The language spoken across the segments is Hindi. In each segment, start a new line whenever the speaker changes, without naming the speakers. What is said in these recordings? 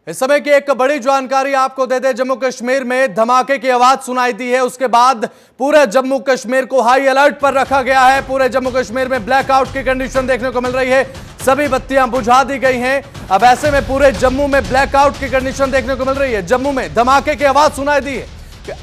इस समय की एक बड़ी जानकारी आपको दे दे, जम्मू कश्मीर में धमाके की आवाज सुनाई दी है। उसके बाद पूरे जम्मू कश्मीर को हाई अलर्ट पर रखा गया है। पूरे जम्मू कश्मीर में ब्लैकआउट की कंडीशन देखने को मिल रही है। सभी बत्तियां बुझा दी गई हैं। अब ऐसे में पूरे जम्मू में ब्लैकआउट की कंडीशन देखने को मिल रही है। जम्मू में धमाके की आवाज सुनाई दी है।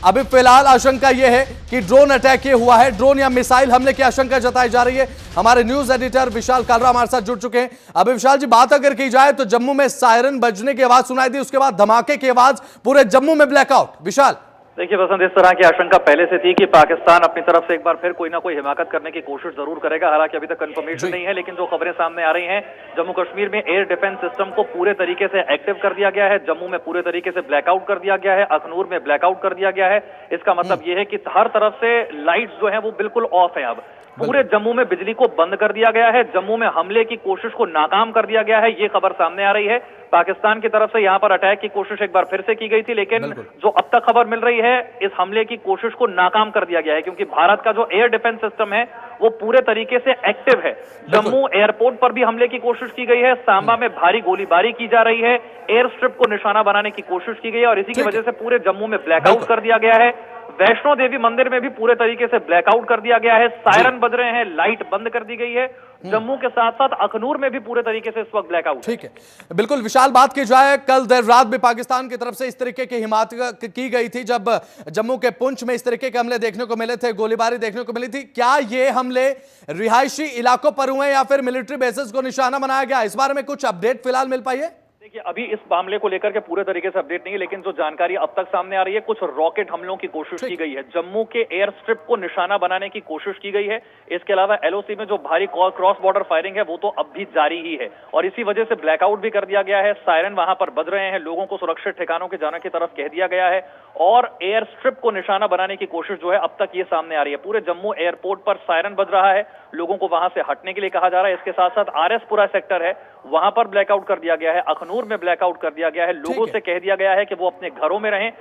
अभी फिलहाल आशंका यह है कि ड्रोन अटैक ये हुआ है, ड्रोन या मिसाइल हमले की आशंका जताई जा रही है। हमारे न्यूज एडिटर विशाल कालरा हमारे साथ जुड़ चुके हैं। अभी विशाल जी, बात अगर की जाए तो जम्मू में सायरन बजने की आवाज सुनाई दी, उसके बाद धमाके की आवाज, पूरे जम्मू में ब्लैकआउट। विशाल,
देखिए बसंत, इस तरह की आशंका पहले से थी कि पाकिस्तान अपनी तरफ से एक बार फिर कोई ना कोई हिमाकत करने की कोशिश जरूर करेगा। हालांकि अभी तक कंफर्मेशन नहीं है, लेकिन जो खबरें सामने आ रही हैं, जम्मू कश्मीर में एयर डिफेंस सिस्टम को पूरे तरीके से एक्टिव कर दिया गया है। जम्मू में पूरे तरीके से ब्लैकआउट कर दिया गया है, अखनूर में ब्लैकआउट कर दिया गया है। इसका मतलब यह है कि हर तरफ से लाइट्स जो है वो बिल्कुल ऑफ है। अब पूरे जम्मू में बिजली को बंद कर दिया गया है। जम्मू में हमले की कोशिश को नाकाम कर दिया गया है, ये खबर सामने आ रही है। पाकिस्तान की तरफ से यहां पर अटैक की कोशिश एक बार फिर से की गई थी, लेकिन जो अब तक खबर मिल रही है, इस हमले की कोशिश को नाकाम कर दिया गया है, क्योंकि भारत का जो एयर डिफेंस सिस्टम है वो पूरे तरीके से एक्टिव है। जम्मू एयरपोर्ट पर भी हमले की कोशिश की गई है। सांबा में भारी गोलीबारी की जा रही है। एयर स्ट्रिप को निशाना बनाने की कोशिश की गई है और इसी की वजह से पूरे जम्मू में ब्लैकआउट कर दिया गया है। वैष्णो देवी मंदिर में भी पूरे तरीके से ब्लैकआउट कर दिया गया है। सायरन बज रहे हैं, लाइट बंद कर दी गई है। जम्मू के साथ साथ अखनूर में भी पूरे तरीके से इस वक्त ब्लैकआउट।
ठीक है, बिल्कुल विशाल, बात की जाए, कल देर रात भी पाकिस्तान की तरफ से इस तरीके की हिमायत की गई थी, जब जम्मू के पुंछ में इस तरीके के हमले देखने को मिले थे, गोलीबारी देखने को मिली थी। क्या ये हमले रिहायशी इलाकों पर हुए या फिर मिलिट्री बेसिस को निशाना बनाया गया? इस बारे में कुछ अपडेट फिलहाल मिल पाई है?
देखिए, अभी इस मामले को लेकर के पूरे तरीके से अपडेट नहीं है, लेकिन जो जानकारी अब तक सामने आ रही है, कुछ रॉकेट हमलों की कोशिश की गई है। जम्मू के एयर स्ट्रिप को निशाना बनाने की कोशिश की गई है। इसके अलावा एलओसी में जो भारी क्रॉस बॉर्डर फायरिंग है वो तो अब भी जारी ही है और इसी वजह से ब्लैकआउट भी कर दिया गया है। सायरन वहां पर बज रहे हैं, लोगों को सुरक्षित ठिकानों के जाने की तरफ कह दिया गया है और एयर स्ट्रिप को निशाना बनाने की कोशिश जो है अब तक ये सामने आ रही है। पूरे जम्मू एयरपोर्ट पर सायरन बज रहा है, लोगों को वहां से हटने के लिए कहा जा रहा है। इसके साथ साथ आरएसपुरा सेक्टर है, वहां पर ब्लैकआउट कर दिया गया है। अखनूर में ब्लैकआउट कर दिया गया है। लोगों से कह दिया गया है कि वो अपने घरों में रहें,